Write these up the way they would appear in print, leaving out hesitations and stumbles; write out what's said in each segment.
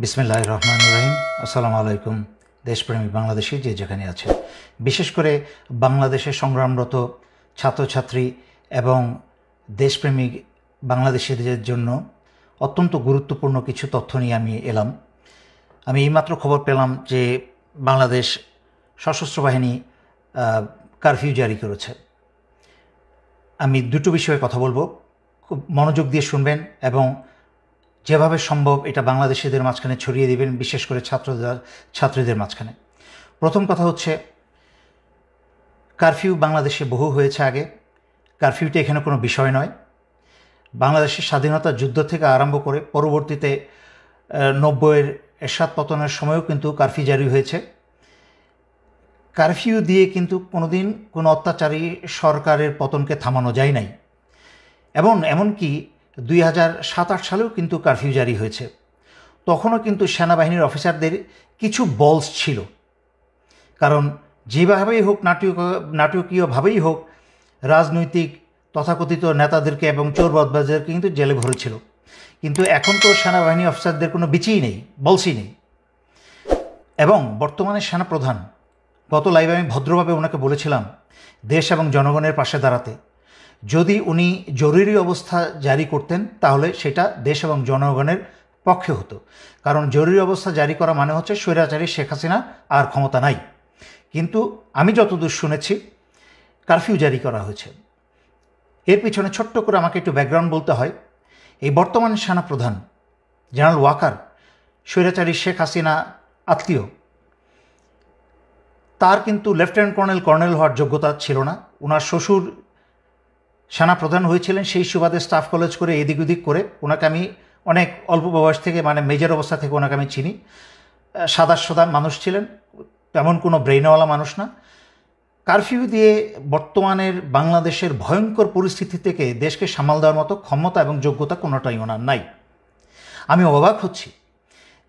বিসমিল্লাহির রহমানির রহিম। আসসালামু আলাইকুম। দেশপ্রেমিক বাংলাদেশি যে যেখানে আছে, বিশেষ করে বাংলাদেশে সংগ্রামরত ছাত্রছাত্রী এবং দেশপ্রেমিক বাংলাদেশিদের জন্য অত্যন্ত গুরুত্বপূর্ণ কিছু তথ্য নিয়ে আমি এলাম। আমি এইমাত্র খবর পেলাম যে বাংলাদেশ সশস্ত্র বাহিনী কারফিউ জারি করেছে। আমি দুটো বিষয়ে কথা বলবো, খুব মনোযোগ দিয়ে শুনবেন এবং যেভাবে সম্ভব এটা বাংলাদেশিদের মাঝখানে ছড়িয়ে দেবেন, বিশেষ করে ছাত্রীদের মাঝখানে। প্রথম কথা হচ্ছে, কারফিউ বাংলাদেশে বহু হয়েছে আগে। কারফিউটা এখানে কোনো বিষয় নয়। বাংলাদেশের স্বাধীনতা যুদ্ধ থেকে আরম্ভ করে পরবর্তীতে 90-এর এরশাদ পতনের সময়ও কিন্তু কারফিউ জারি হয়েছে। কারফিউ দিয়ে কিন্তু কোনোদিন কোনো অত্যাচারী সরকারের পতনকে থামানো যায় নাই। এবং এমনকি 2007-8 সালেও কিন্তু কারফিউ জারি হয়েছে। তখনও কিন্তু সেনাবাহিনীর অফিসারদের কিছু বলস ছিল, কারণ যেভাবেই হোক, নাটকীয়ভাবেই হোক, রাজনৈতিক তথাকথিত নেতাদেরকে এবং চোর বদমাশদেরকে কিন্তু জেলে ভরেছিল। কিন্তু এখন তো সেনাবাহিনী অফিসারদের কোনো বিচিই নেই, বলসই নেই। এবং বর্তমানে সেনাপ্রধান, গত লাইভে আমি ভদ্রভাবে ওনাকে বলেছিলাম দেশ এবং জনগণের পাশে দাঁড়াতে। যদি উনি জরুরি অবস্থা জারি করতেন তাহলে সেটা দেশ এবং জনগণের পক্ষে হতো, কারণ জরুরি অবস্থা জারি করা মানে হচ্ছে স্বৈরাচারী শেখ হাসিনা আর ক্ষমতা নাই। কিন্তু আমি যতদূর শুনেছি কারফিউ জারি করা হয়েছে। এর পিছনে ছোট্ট করে আমাকে একটু ব্যাকগ্রাউন্ড বলতে হয়। এই বর্তমান সেনাপ্রধান জেনারেল ওয়াকার স্বৈরাচারী শেখ হাসিনা আত্মীয়। তার কিন্তু লেফটেন্যান্ট কর্নেল হওয়ার যোগ্যতা ছিল না। ওনার শ্বশুর সেনাপ্রধান হয়েছিলেন, সেই সুবাদে স্টাফ কলেজ করে এদিক ওদিক করে ওনাকে আমি অনেক অল্প বয়স থেকে, মানে মেজর অবস্থা থেকে ওনাকে আমি চিনি। সাদা মানুষ ছিলেন, তেমন কোনো ব্রেইনওয়ালা মানুষ না। কারফিউ দিয়ে বর্তমানের বাংলাদেশের ভয়ঙ্কর পরিস্থিতি থেকে দেশকে সামাল দেওয়ার মতো ক্ষমতা এবং যোগ্যতা কোনোটাই ওনার নাই। আমি অবাক হচ্ছি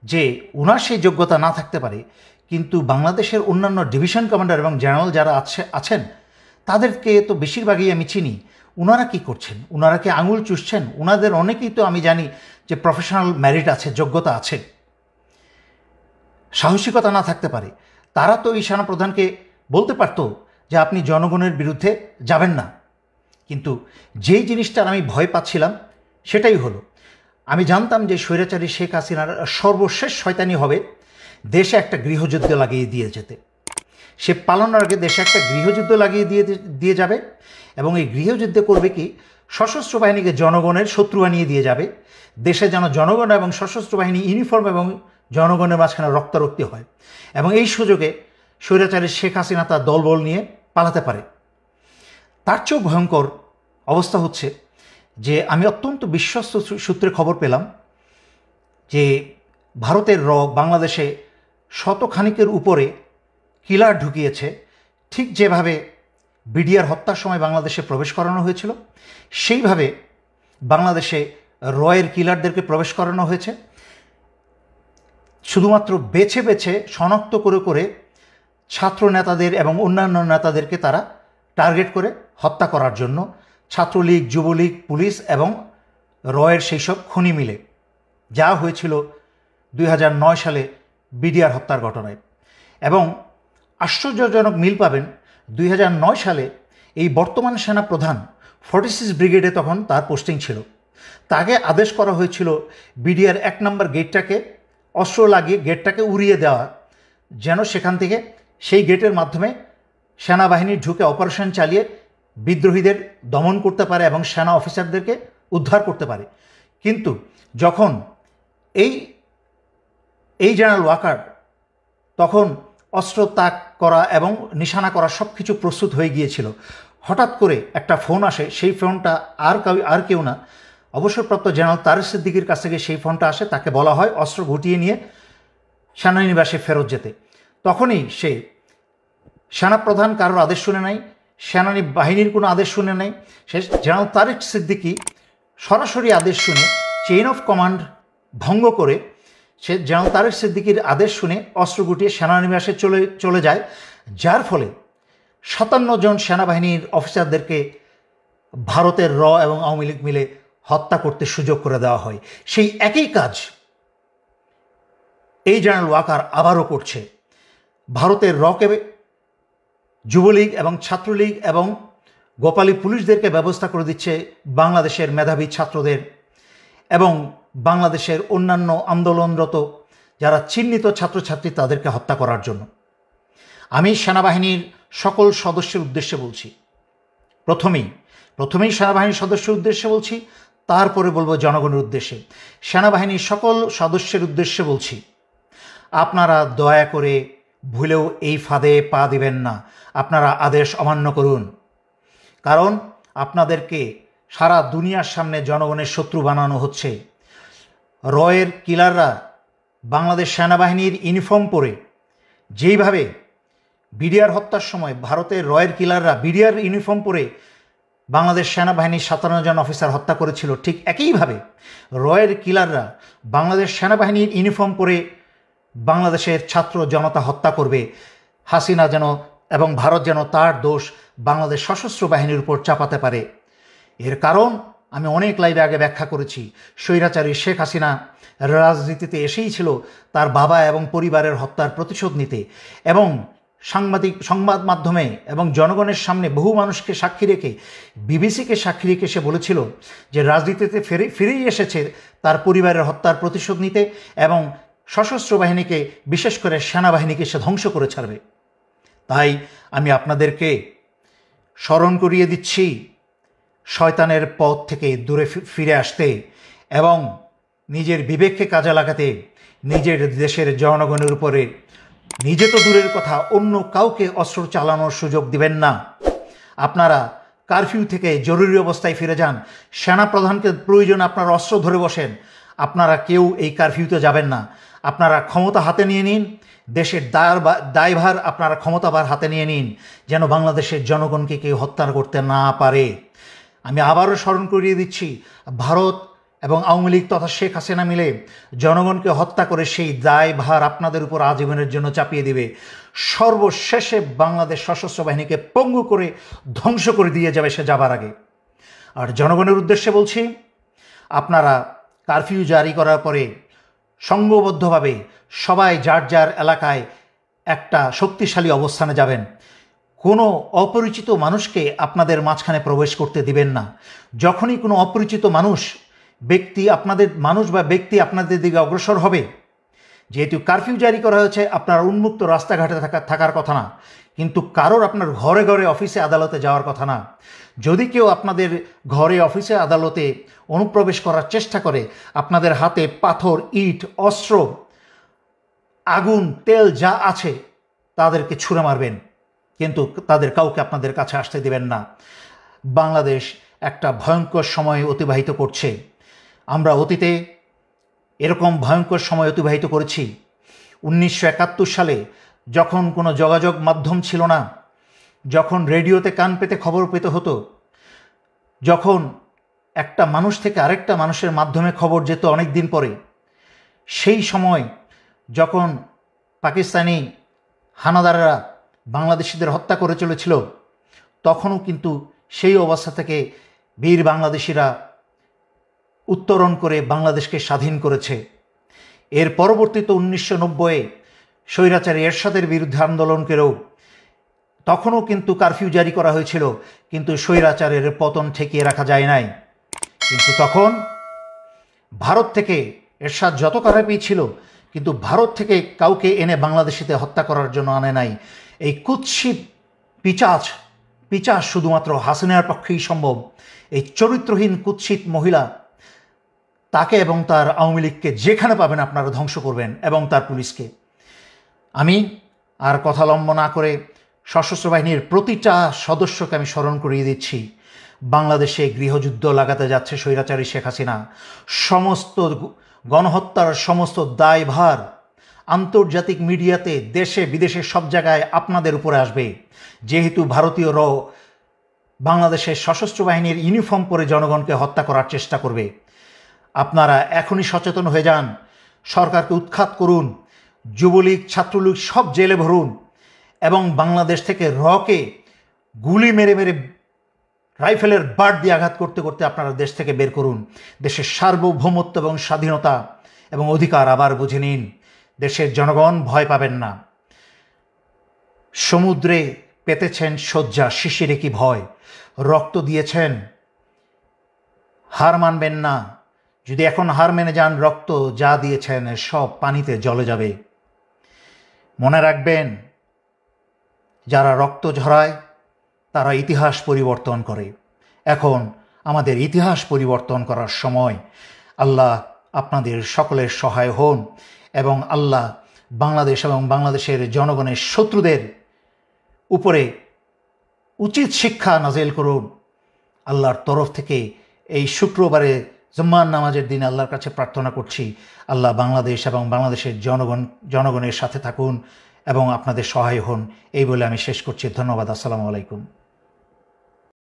যে ওনার সেই যোগ্যতা না থাকতে পারে, কিন্তু বাংলাদেশের অন্যান্য ডিভিশন কমান্ডার এবং জেনারেল যারা আছেন তাদেরকে তো বেশিরভাগই আমি চিনি। ওনারা কি করছেন? ওনারা কি আঙুল চুষছেন? ওনাদের অনেকেই তো আমি জানি যে প্রফেশনাল মেরিট আছে, যোগ্যতা আছে। সাহসিকতা না থাকতে পারে। তারা তো এই সেনাপ্রধানকে বলতে পারতো যে আপনি জনগণের বিরুদ্ধে যাবেন না। কিন্তু যেই জিনিসটার আমি ভয় পাচ্ছিলাম সেটাই হলো। আমি জানতাম যে স্বৈরাচারী শেখ হাসিনার সর্বশেষ শয়তানি হবে দেশে একটা গৃহযুদ্ধ লাগিয়ে দিয়ে যেতে। সে পালানোর আগে দেশে একটা গৃহযুদ্ধ লাগিয়ে দিয়ে যাবে, এবং এই গৃহযুদ্ধে করবে কি, সশস্ত্র বাহিনীকে জনগণের শত্রু বানিয়ে দিয়ে যাবে। দেশে যেন জনগণ এবং সশস্ত্র বাহিনী ইউনিফর্ম এবং জনগণের মাঝখানে রক্তারক্তি হয়, এবং এই সুযোগে স্বৈরাচারী শেখ হাসিনা তার দলবল নিয়ে পালাতে পারে। তার চেয়েও ভয়ঙ্কর অবস্থা হচ্ছে যে আমি অত্যন্ত বিশ্বস্ত সূত্রে খবর পেলাম যে ভারতের বাংলাদেশে শতখানিকের উপরে কিলার ঢুকিয়েছে। ঠিক যেভাবে বিডিআর হত্যার সময় বাংলাদেশে প্রবেশ করানো হয়েছিল, সেইভাবে বাংলাদেশে রয়ের কিলারদেরকে প্রবেশ করানো হয়েছে। শুধুমাত্র বেছে বেছে শনাক্ত করে ছাত্র নেতাদের এবং অন্যান্য নেতাদেরকে তারা টার্গেট করে হত্যা করার জন্য, ছাত্রলীগ, যুবলীগ, পুলিশ এবং রয়ের সেই সব খুনি মিলে যা হয়েছিল 2009 সালে বিডিআর হত্যার ঘটনায়। এবং আশ্চর্যজনক মিল পাবেন, 2009 সালে এই বর্তমান সেনাপ্রধান 46 ব্রিগেডে তখন তার পোস্টিং ছিল। তাকে আদেশ করা হয়েছিল বিডিআর 1 নম্বর গেটটাকে অস্ত্র লাগিয়ে গেটটাকে উড়িয়ে দেওয়া, যেন সেখান থেকে সেই গেটের মাধ্যমে সেনাবাহিনী ঢুকে অপারেশন চালিয়ে বিদ্রোহীদের দমন করতে পারে এবং সেনা অফিসারদেরকে উদ্ধার করতে পারে। কিন্তু যখন এই জেনারেল ওয়াকার তখন অস্ত্র তাক করা এবং নিশানা করা সব কিছু প্রস্তুত হয়ে গিয়েছিল, হঠাৎ করে একটা ফোন আসে। সেই ফোনটা আর কেউ না, অবসরপ্রাপ্ত জেনারেল তারেক সিদ্দিকীর কাছ থেকে সেই ফোনটা আসে। তাকে বলা হয় অস্ত্র গুটিয়ে নিয়ে সেনানিবাসে ফেরত যেতে। তখনই সে সেনাপ্রধান কারোর আদেশ শুনে নাই, সেনানী বাহিনীর কোনো আদেশ শুনে নাই। সে জেনারেল তারেক সিদ্দিকী সরাসরি আদেশ শুনে, চেইন অফ কমান্ড ভঙ্গ করে সে জেনারেল তারেক সিদ্দিকীর আদেশ শুনে অস্ত্র গুটিয়ে সেনানিবাসে চলে যায়, যার ফলে 57 জন সেনাবাহিনীর অফিসারদেরকে ভারতের এবং আওয়ামী লীগ মিলে হত্যা করতে সুযোগ করে দেওয়া হয়। সেই একই কাজ এই জেনারেল ওয়াকার আবারও করছে। ভারতের রকে যুবলীগ এবং ছাত্রলীগ এবং গোপালী পুলিশদেরকে ব্যবস্থা করে দিচ্ছে বাংলাদেশের মেধাবী ছাত্রদের এবং বাংলাদেশের অন্যান্য আন্দোলনরত যারা চিহ্নিত ছাত্রছাত্রী তাদেরকে হত্যা করার জন্য। আমি সেনাবাহিনীর সকল সদস্যের উদ্দেশ্যে বলছি, প্রথমেই সেনাবাহিনীর সদস্যের উদ্দেশ্যে বলছি, তারপরে বলবো জনগণের উদ্দেশ্যে। সেনাবাহিনীর সকল সদস্যের উদ্দেশ্যে বলছি, আপনারা দয়া করে ভুলেও এই ফাঁদে পা দিবেন না। আপনারা আদেশ অমান্য করুন, কারণ আপনাদেরকে সারা দুনিয়ার সামনে জনগণের শত্রু বানানো হচ্ছে। রয়ের কিলাররা বাংলাদেশ সেনাবাহিনীর ইউনিফর্ম পরে যেইভাবে বিডিআর হত্যার সময় ভারতের রয়ের কিলাররা বিডিআর ইউনিফর্ম পরে বাংলাদেশ সেনাবাহিনীর 57 জন অফিসার হত্যা করেছিল, ঠিক একইভাবে রয়ের কিলাররা বাংলাদেশ সেনাবাহিনীর ইউনিফর্ম পরে বাংলাদেশের ছাত্র জনতা হত্যা করবে। হাসিনা যেন এবং ভারত যেন তার দোষ বাংলাদেশ সশস্ত্র বাহিনীর উপর চাপাতে পারে। এর কারণ আমি অনেক লাইভে আগে ব্যাখ্যা করেছি। স্বৈরাচারী শেখ হাসিনা রাজনীতিতে এসেই ছিল তার বাবা এবং পরিবারের হত্যার প্রতিশোধ নিতে, এবং সংবাদ মাধ্যমে এবং জনগণের সামনে বহু মানুষকে সাক্ষী রেখে, বিবিসিকে সাক্ষী রেখে সে বলেছিল যে রাজনীতিতে ফিরেই এসেছে তার পরিবারের হত্যার প্রতিশোধ নিতে এবং সশস্ত্র বাহিনীকে, বিশেষ করে সেনাবাহিনীকে সে ধ্বংস করে ছাড়বে। তাই আমি আপনাদেরকে স্মরণ করিয়ে দিচ্ছি শয়তানের পথ থেকে দূরে ফিরে আসতে এবং নিজের বিবেককে কাজে লাগাতে, নিজের দেশের জনগণের উপরে নিজে তো দূরের কথা অন্য কাউকে অস্ত্র চালানোর সুযোগ দিবেন না। আপনারা কারফিউ থেকে জরুরি অবস্থায় ফিরে যান। সেনাপ্রধানকে প্রয়োজন আপনারা অস্ত্র ধরে বসেন। আপনারা কেউ এই কারফিউতে যাবেন না। আপনারা ক্ষমতা হাতে নিয়ে নিন, দেশের দায়ভার আপনারা ক্ষমতাভার হাতে নিয়ে নিন, যেন বাংলাদেশের জনগণকে কেউ হত্যা করতে না পারে। আমি আবারও স্মরণ করিয়ে দিচ্ছি, ভারত এবং আওয়ামী লীগ তথা শেখ হাসিনা মিলে জনগণকে হত্যা করে সেই দায়ভার আপনাদের উপর আজীবনের জন্য চাপিয়ে দিবে। সর্বশেষে বাংলাদেশ সশস্ত্র বাহিনীকে পঙ্গু করে ধ্বংস করে দিয়ে যাবে সে যাবার আগে। আর জনগণের উদ্দেশ্যে বলছি, আপনারা কারফিউ জারি করার পরে সংঘবদ্ধভাবে সবাই যার যার এলাকায় একটা শক্তিশালী অবস্থানে যাবেন। কোনো অপরিচিত মানুষকে আপনাদের মাঝখানে প্রবেশ করতে দিবেন না। যখনই কোনো অপরিচিত ব্যক্তি আপনাদের দিকে অগ্রসর হবে, যেহেতু কারফিউ জারি করা হয়েছে, আপনার উন্মুক্ত রাস্তাঘাটে থাকার কথা না, কিন্তু কারোর আপনার ঘরে ঘরে অফিসে আদালতে যাওয়ার কথা না। যদি কেউ আপনাদের ঘরে অফিসে আদালতে অনুপ্রবেশ করার চেষ্টা করে, আপনাদের হাতে পাথর, ইট, অস্ত্র, আগুন, তেল যা আছে তাদেরকে ছুঁড়ে মারবেন, কিন্তু তাদের কাউকে আপনাদের কাছে আসতে দেবেন না। বাংলাদেশ একটা ভয়ঙ্কর সময় অতিবাহিত করছে। আমরা অতীতে এরকম ভয়ঙ্কর সময় অতিবাহিত করেছি। 1971 সালে যখন কোনো যোগাযোগ মাধ্যম ছিল না, যখন রেডিওতে কান পেতে খবর পেতে হতো, যখন একটা মানুষ থেকে আরেকটা মানুষের মাধ্যমে খবর যেত অনেক দিন পরে, সেই সময় যখন পাকিস্তানি হানাদাররা বাংলাদেশিদের হত্যা করে চলেছিল, তখনও কিন্তু সেই অবস্থা থেকে বীর বাংলাদেশিরা উত্তরণ করে বাংলাদেশকে স্বাধীন করেছে। এর পরবর্তীতে 1990-এ স্বৈরাচারী এরশাদের বিরুদ্ধে আন্দোলন করেও তখনও কিন্তু কারফিউ জারি করা হয়েছিল, কিন্তু স্বৈরাচারের পতন ঠেকিয়ে রাখা যায় নাই। কিন্তু তখন ভারত থেকে এরশাদ যত খারাপই ছিল, কিন্তু ভারত থেকে কাউকে এনে বাংলাদেশিতে হত্যা করার জন্য আনে নাই। এই কুৎসিত পিচাচ শুধুমাত্র হাসিনার পক্ষেই সম্ভব। এই চরিত্রহীন কুৎসিত মহিলা, তাকে এবং তার আওয়ামী লীগকে যেখানে পাবেন আপনারা ধ্বংস করবেন, এবং তার পুলিশকে। আমি আর কথা লম্ব না করে সশস্ত্র বাহিনীর প্রতিটা সদস্যকে আমি স্মরণ করিয়ে দিচ্ছি, বাংলাদেশে গৃহযুদ্ধ লাগাতে যাচ্ছে স্বৈরাচারী শেখ হাসিনা। সমস্ত গণহত্যার সমস্ত দায়ভার আন্তর্জাতিক মিডিয়াতে, দেশে বিদেশে সব জায়গায় আপনাদের উপরে আসবে, যেহেতু ভারতীয়রা বাংলাদেশের সশস্ত্র বাহিনীর ইউনিফর্ম পরে জনগণকে হত্যা করার চেষ্টা করবে। আপনারা এখনই সচেতন হয়ে যান, সরকারকে উৎখাত করুন, যুবলীগ, ছাত্রলীগ সব জেলে ভরুন, এবং বাংলাদেশ থেকে রকে গুলি মেরে মেরে রাইফেলের বাট দিয়ে আঘাত করতে করতে আপনারা দেশ থেকে বের করুন। দেশের সার্বভৌমত্ব এবং স্বাধীনতা এবং অধিকার আবার বুঝে নিন। দেশের জনগণ ভয় পাবেন না। সমুদ্রে পেতেছেন শয্যা, শিশিরে কি ভয়, রক্ত দিয়েছেন, হার মানবেন না। যদি এখন হার মেনে যান, রক্ত যা দিয়েছেন সব পানিতে জ্বলে যাবে। মনে রাখবেন, যারা রক্ত ঝরায় তারা ইতিহাস পরিবর্তন করে। এখন আমাদের ইতিহাস পরিবর্তন করার সময়। আল্লাহ আপনাদের সকলের সহায় হন এবং আল্লাহ বাংলাদেশ এবং বাংলাদেশের জনগণের শত্রুদের উপরে উচিত শিক্ষা নাজিল করুন। আল্লাহর তরফ থেকে এই শুক্রবারে জুম্মার নামাজের দিনে আল্লাহর কাছে প্রার্থনা করছি, আল্লাহ বাংলাদেশ এবং বাংলাদেশের জনগণের সাথে থাকুন এবং আপনাদের সহায় হন। এই বলে আমি শেষ করছি। ধন্যবাদ। আসসালামু আলাইকুম।